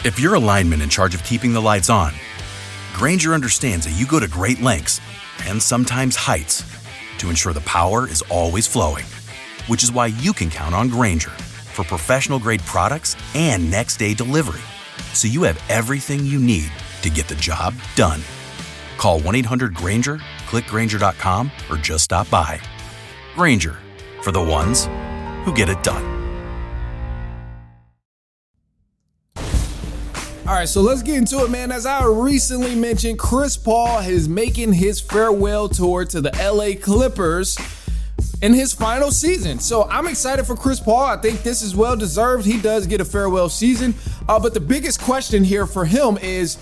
If you're a lineman in charge of keeping the lights on, Grainger understands that you go to great lengths, and sometimes heights, to ensure the power is always flowing. Which is why you can count on Grainger for professional-grade products and next-day delivery, so you have everything you need to get the job done. Call 1-800-GRAINGER, click Grainger.com, or just stop by. Grainger, for the ones who get it done. All right, so let's get into it, man. As I recently mentioned, Chris Paul is making his farewell tour to the LA Clippers in his final season. So I'm excited for Chris Paul. I think this is well deserved. He does get a farewell season. But the biggest question here for him is,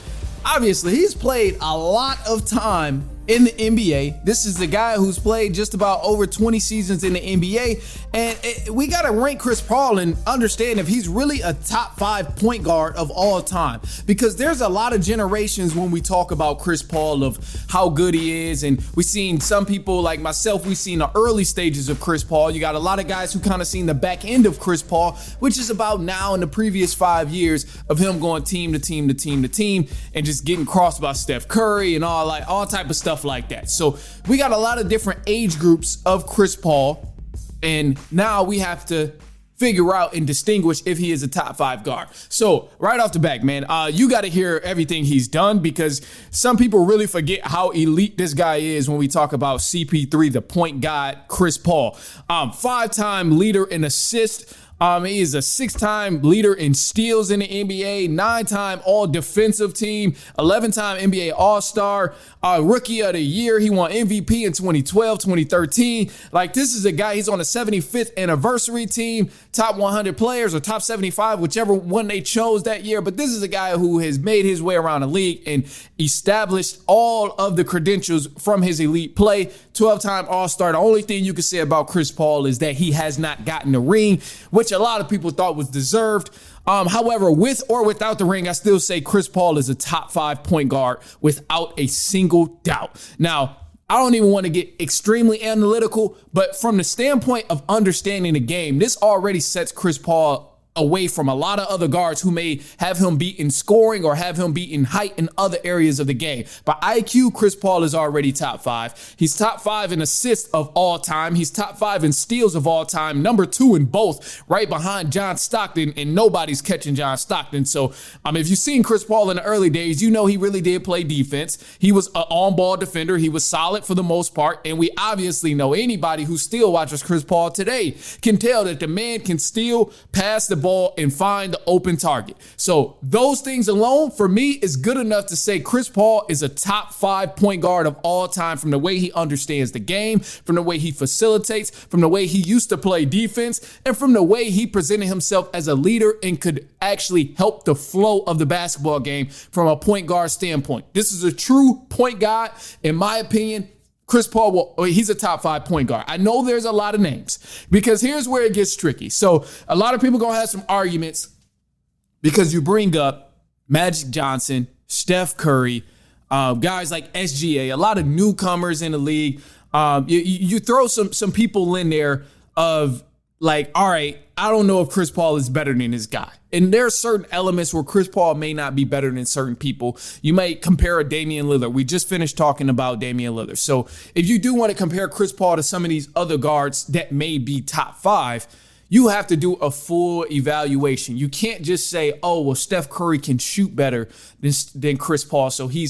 obviously, he's played a lot of time in the NBA. This is the guy who's played just about over 20 seasons in the NBA. And we got to rank Chris Paul and understand if he's really a top 5 point guard of all time. Because there's a lot of generations when we talk about Chris Paul of how good he is. And we've seen some people like myself, we've seen the early stages of Chris Paul. You got a lot of guys who kind of seen the back end of Chris Paul, which is about now in the previous 5 years of him going team to team to team to team and just getting crossed by Steph Curry and all type of stuff like that. So we got a lot of different age groups of Chris Paul, and now we have to figure out and distinguish if he is a top 5 guard. So right off the bat, man, you got to hear everything he's done, because some people really forget how elite this guy is when we talk about CP3, the point guard, Chris Paul. 5-time leader in assists. He is a 6-time leader in steals in the NBA, 9-time all-defensive team, 11-time NBA All-Star, Rookie of the Year. He won MVP in 2012, 2013. Like, this is a guy, he's on the 75th anniversary team, top 100 players or top 75, whichever one they chose that year. But this is a guy who has made his way around the league and established all of the credentials from his elite play. 12-time All-Star. The only thing you can say about Chris Paul is that he has not gotten the ring, which a lot of people thought was deserved. However, with or without the ring, I still say Chris Paul is a top 5 point guard without a single doubt. Now, I don't even want to get extremely analytical, but from the standpoint of understanding the game, this already sets Chris Paul away from a lot of other guards who may have him beat in scoring or have him beat in height in other areas of the game. By IQ, Chris Paul is already top 5. He's top 5 in assists of all time. He's top 5 in steals of all time. Number 2 in both, right behind John Stockton, and nobody's catching John Stockton. So, if you've seen Chris Paul in the early days, you know he really did play defense. He was an on-ball defender. He was solid for the most part. And we obviously know anybody who still watches Chris Paul today can tell that the man can still pass the ball and find the open target. So those things alone for me is good enough to say Chris Paul is a top 5 point guard of all time, from the way he understands the game, from the way he facilitates, from the way he used to play defense, and from the way he presented himself as a leader and could actually help the flow of the basketball game from a point guard standpoint. This is a true point guard, in my opinion. Chris Paul, he's a top 5 point guard. I know there's a lot of names, because here's where it gets tricky. So a lot of people going to have some arguments because you bring up Magic Johnson, Steph Curry, guys like SGA, a lot of newcomers in the league. You throw some people in there of like, all right, I don't know if Chris Paul is better than this guy. And there are certain elements where Chris Paul may not be better than certain people. You may compare a Damian Lillard. We just finished talking about Damian Lillard. So if you do want to compare Chris Paul to some of these other guards that may be top 5, you have to do a full evaluation. You can't just say, oh, well, Steph Curry can shoot better than Chris Paul, so he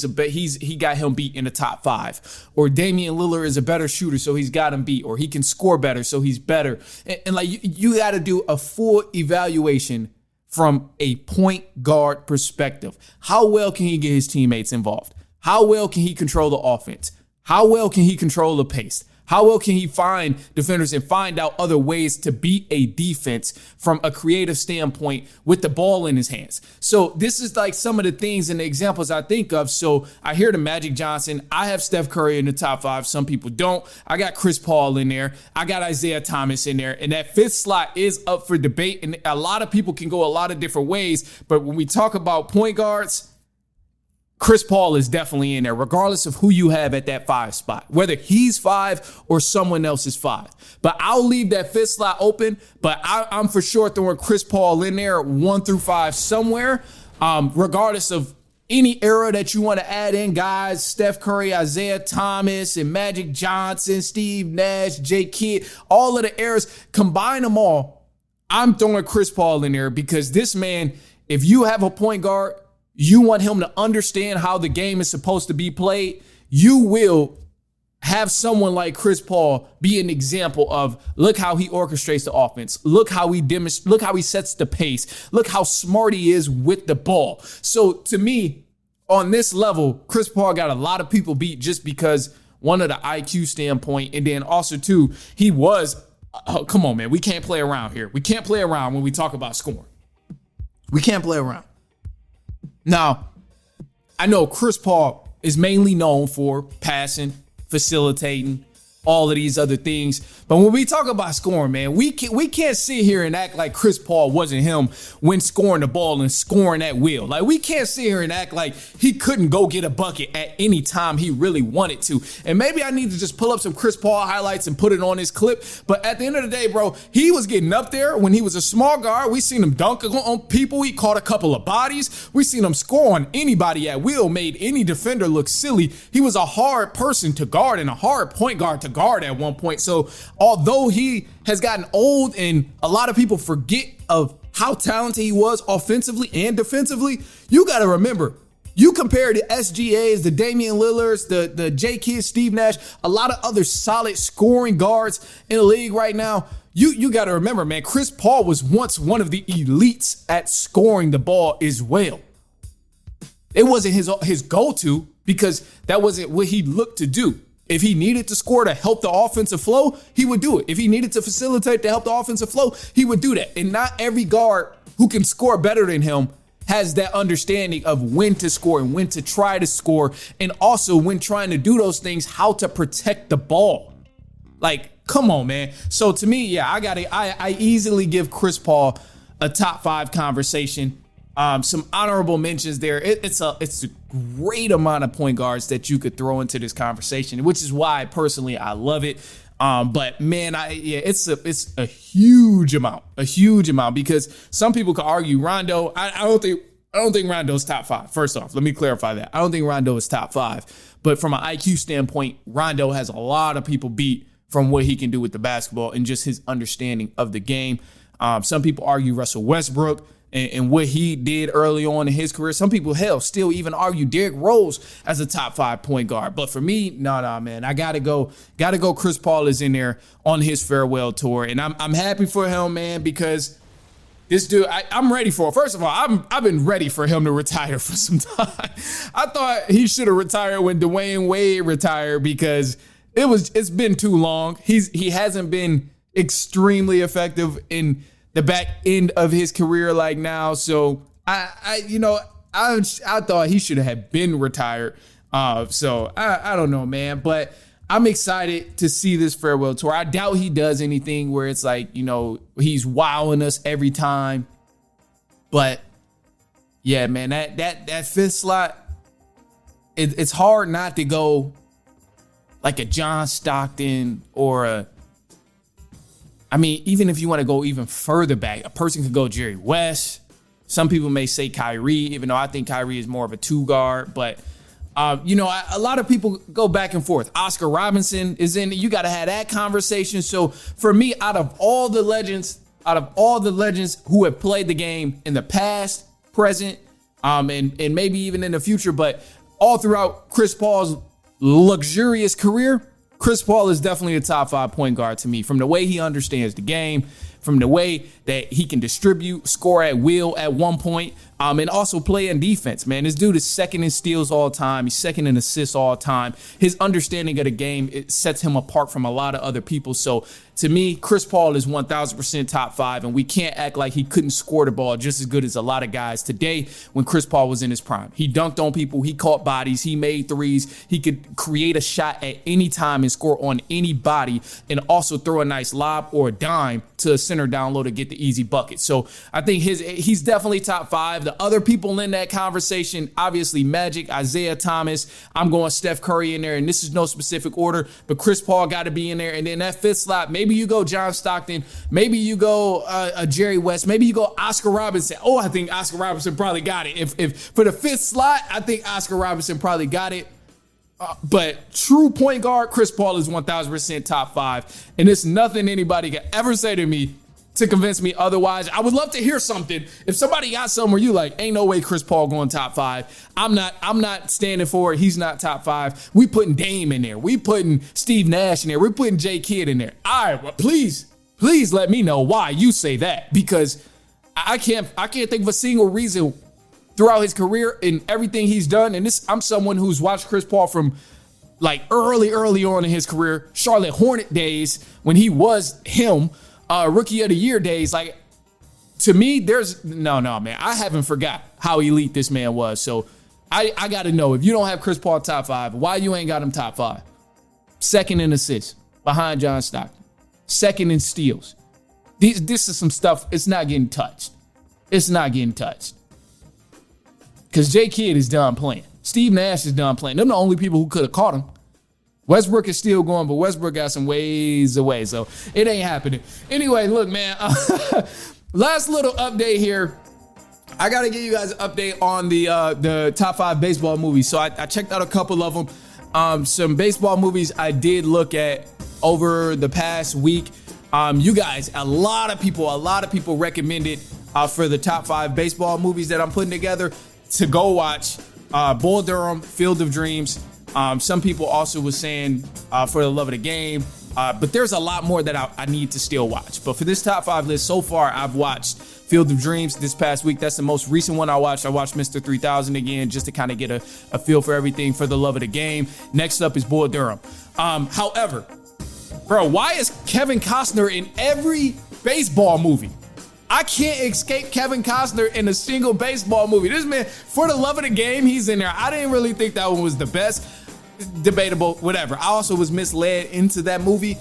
got him beat in the top 5. Or Damian Lillard is a better shooter, so he's got him beat. Or he can score better, so he's better. And like you got to do a full evaluation from a point guard perspective. How well can he get his teammates involved? How well can he control the offense? How well can he control the pace? How well can he find defenders and find out other ways to beat a defense from a creative standpoint with the ball in his hands? So this is like some of the things and the examples I think of. So I hear the Magic Johnson. I have Steph Curry in the top 5. Some people don't. I got Chris Paul in there. I got Isaiah Thomas in there. And that 5th slot is up for debate. And a lot of people can go a lot of different ways. But when we talk about point guards, Chris Paul is definitely in there, regardless of who you have at that 5 spot, whether he's 5 or someone else is 5. But I'll leave that 5th slot open, but I'm for sure throwing Chris Paul in there 1 through 5 somewhere. regardless of any era that you want to add in, guys, Steph Curry, Isaiah Thomas, and Magic Johnson, Steve Nash, Jay Kidd, all of the eras, combine them all. I'm throwing Chris Paul in there because this man, if you have a point guard, you want him to understand how the game is supposed to be played, you will have someone like Chris Paul be an example of look how he orchestrates the offense. Look how he sets the pace. Look how smart he is with the ball. So to me, on this level, Chris Paul got a lot of people beat just because one of the IQ standpoint, and then also too, he was, come on, man, we can't play around here. We can't play around when we talk about scoring. We can't play around. Now, I know Chris Paul is mainly known for passing, facilitating, all of these other things. But when we talk about scoring, man, we can't sit here and act like Chris Paul wasn't him when scoring the ball and scoring at will. Like, we can't sit here and act like he couldn't go get a bucket at any time he really wanted to. And maybe I need to just pull up some Chris Paul highlights and put it on his clip. But at the end of the day, bro, he was getting up there when he was a small guard. We seen him dunk on people. He caught a couple of bodies. We seen him score on anybody at will, made any defender look silly. He was a hard person to guard and a hard point guard to guard at one point. So although he has gotten old and a lot of people forget of how talented he was offensively and defensively, you got to remember, you compare the SGAs, the Damian Lillards, the J. Kidd, Steve Nash, a lot of other solid scoring guards in the league right now. You got to remember, man, Chris Paul was once one of the elites at scoring the ball as well. It wasn't his go-to because that wasn't what he looked to do. If he needed to score to help the offensive flow, he would do it. If he needed to facilitate to help the offensive flow, he would do that. And not every guard who can score better than him has that understanding of when to score and when to try to score. And also when trying to do those things, how to protect the ball. Like, come on, man. So to me, yeah, I easily give Chris Paul a top 5 conversation. Some honorable mentions there. It's a great amount of point guards that you could throw into this conversation, which is why personally I love it. But man, it's a huge amount because some people could argue Rondo. I don't think Rondo's top 5. First off, let me clarify that. I don't think Rondo is top 5, but from an IQ standpoint, Rondo has a lot of people beat from what he can do with the basketball and just his understanding of the game. Some people argue Russell Westbrook and what he did early on in his career. Some people, still even argue Derrick Rose as a top 5 point guard. But for me, no, man, I gotta go. Chris Paul is in there on his farewell tour, and I'm happy for him, man, because this dude, I'm ready for it. First of all, I've been ready for him to retire for some time. I thought he should have retired when Dwayne Wade retired because it's been too long. He hasn't been extremely effective in the back end of his career like now. So I thought he should have been retired. So I don't know, man, but I'm excited to see this farewell tour. I doubt he does anything where it's like, he's wowing us every time. But yeah, man, that 5th slot, it's hard not to go like a John Stockton or even if you want to go even further back, a person could go Jerry West. Some people may say Kyrie, even though I think Kyrie is more of a 2 guard. But, a lot of people go back and forth. Oscar Robinson is in. You got to have that conversation. So for me, out of all the legends who have played the game in the past, present, and maybe even in the future, but all throughout Chris Paul's luxurious career, Chris Paul is definitely a top 5 point guard to me, from the way he understands the game, from the way that he can distribute, score at will at one point, and also play in defense, man. This dude is second in steals all time. He's second in assists all time. His understanding of the game, it sets him apart from a lot of other people. So to me, Chris Paul is 1,000% top 5, and we can't act like he couldn't score the ball just as good as a lot of guys today when Chris Paul was in his prime. He dunked on people. He caught bodies. He made threes. He could create a shot at any time and score on anybody, and also throw a nice lob or a dime to a center down low to get the easy bucket. So I think he's definitely top 5. The The other people in that conversation, obviously Magic, Isaiah Thomas. I'm going Steph Curry in there, and this is no specific order, but Chris Paul got to be in there. And then that fifth slot, maybe you go John Stockton, maybe you go Jerry West, maybe you go Oscar Robertson. Oh, I think Oscar Robertson probably got it. If for the fifth slot, I think Oscar Robertson probably got it. But true point guard, Chris Paul is 1,000% top 5. And it's nothing anybody can ever say to me to convince me otherwise. I would love to hear something. If somebody got something where you like, ain't no way Chris Paul going top 5. I'm not standing for it. He's not top 5. We putting Dame in there. We putting Steve Nash in there. We're putting J Kidd in there. All right, well, please let me know why you say that, because I can't think of a single reason throughout his career and everything he's done. And I'm someone who's watched Chris Paul from like early on in his career, Charlotte Hornet days when he was him, rookie of the year days. Like, to me, there's no, man, I haven't forgot how elite this man was. So I got to know, if you don't have Chris Paul top 5, why you ain't got him top 5? Second in assists behind John Stockton. Second in steals. This is some stuff. It's not getting touched. Because J Kidd is done playing. Steve Nash is done playing. They're the only people who could have caught him. Westbrook is still going, but Westbrook got some ways away, so it ain't happening. Anyway, look, man, last little update here. I got to give you guys an update on the top 5 baseball movies. So I checked out a couple of them. Some baseball movies I did look at over the past week. You guys, a lot of people recommended for the top 5 baseball movies that I'm putting together to go watch. Bull Durham, Field of Dreams. Some people also was saying For the Love of the Game. But there's a lot more that I need to still watch. But for this top 5 list, so far, I've watched Field of Dreams this past week. That's the most recent one I watched. I watched Mr. 3000 again just to kind of get a feel for everything. For the Love of the Game. Next up is Bull Durham. However, bro, why is Kevin Costner in every baseball movie? I can't escape Kevin Costner in a single baseball movie. This man, For the Love of the Game, he's in there. I didn't really think that one was the best. Debatable, whatever. I also was misled into that movie.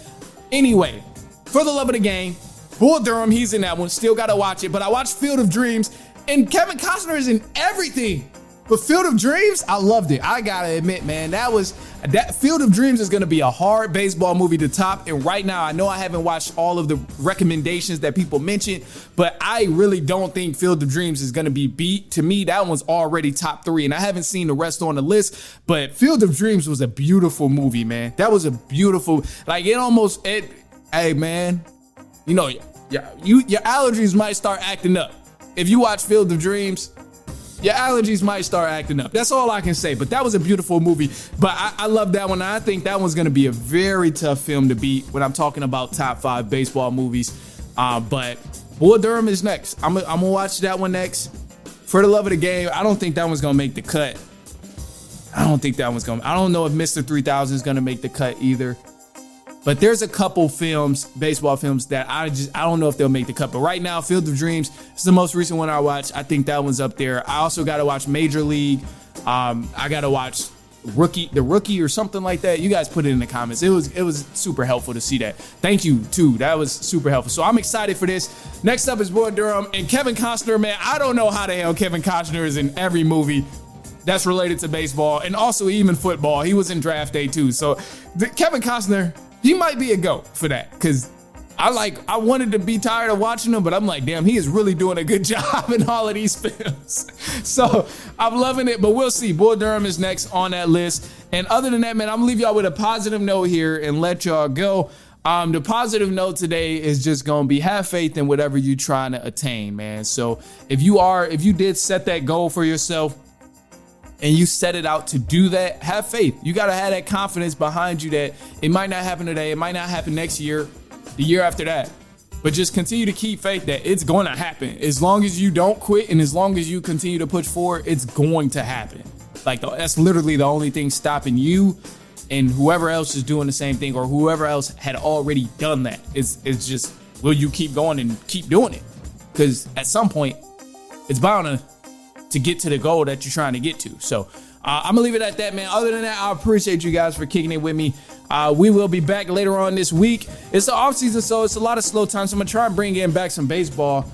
Anyway, For the Love of the Game, Bull Durham, he's in that one. Still got to watch it. But I watched Field of Dreams, and Kevin Costner is in everything. But Field of Dreams, I loved it. I got to admit, man, that Field of Dreams is going to be a hard baseball movie to top. And right now, I know I haven't watched all of the recommendations that people mentioned, but I really don't think Field of Dreams is going to be beat. To me, that one's already top 3, and I haven't seen the rest on the list, but Field of Dreams was a beautiful movie, man. That was a beautiful, like, hey, man, you know, your allergies might start acting up. If you watch Field of Dreams, your allergies might start acting up. That's all I can say. But that was a beautiful movie. But I love that one. I think that one's going to be a very tough film to beat when I'm talking about top 5 baseball movies. But Bull Durham is next. I'm going to watch that one next. For the Love of the Game, I don't think that one's going to make the cut. I don't know if Mr. 3000 is going to make the cut either. But there's a couple films, baseball films, that I don't know if they'll make the cut. But right now, Field of Dreams is the most recent one I watched. I think that one's up there. I also got to watch Major League. I got to watch The Rookie or something like that. You guys put it in the comments. It was super helpful to see that. Thank you, too. That was super helpful. So I'm excited for this. Next up is Bull Durham. And Kevin Costner, man, I don't know how the hell Kevin Costner is in every movie that's related to baseball. And also even football. He was in Draft Day, too. So Kevin Costner, he might be a GOAT for that, because I wanted to be tired of watching him, but I'm like, damn, he is really doing a good job in all of these films. So I'm loving it, but we'll see. Bull Durham is next on that list. And other than that, man, I'm gonna leave y'all with a positive note here and let y'all go. The positive note today is just gonna be have faith in whatever you're trying to attain, man. So if you did set that goal for yourself, and you set it out to do that, have faith. You got to have that confidence behind you that it might not happen today. It might not happen next year, the year after that. But just continue to keep faith that it's going to happen. As long as you don't quit and as long as you continue to push forward, it's going to happen. Like, that's literally the only thing stopping you and whoever else is doing the same thing or whoever else had already done that. It's just, will you keep going and keep doing it? Because at some point, it's bound to get to the goal that you're trying to get to. So I'm gonna leave it at that, man. Other than that, I appreciate you guys for kicking it with me. We will be back later on this week. It's the off season, so it's a lot of slow time. So I'm gonna try and bring in back some baseball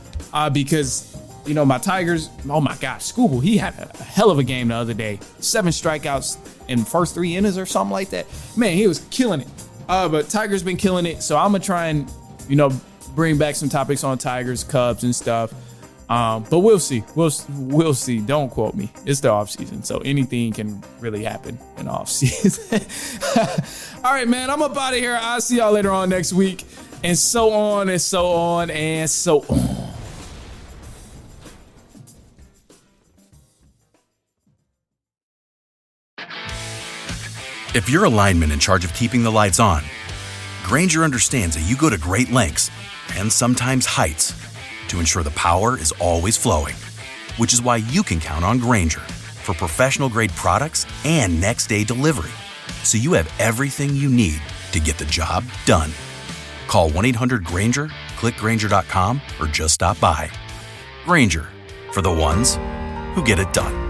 because my Tigers, oh my gosh, Skubal, he had a hell of a game the other day. 7 strikeouts in the first 3 innings or something like that. Man, he was killing it. But Tigers been killing it. So I'm going to try and, bring back some topics on Tigers, Cubs and stuff. But we'll see. We'll see. Don't quote me. It's the off season, so anything can really happen in the off season. All right, man, I'm up out of here. I'll see y'all later on next week. And so on and so on and so on. If you're a lineman in charge of keeping the lights on, Grainger understands that you go to great lengths and sometimes heights to ensure the power is always flowing, which is why you can count on Grainger for professional-grade products and next-day delivery, so you have everything you need to get the job done. Call 1-800-GRAINGER, click Grainger.com, or just stop by. Grainger, for the ones who get it done.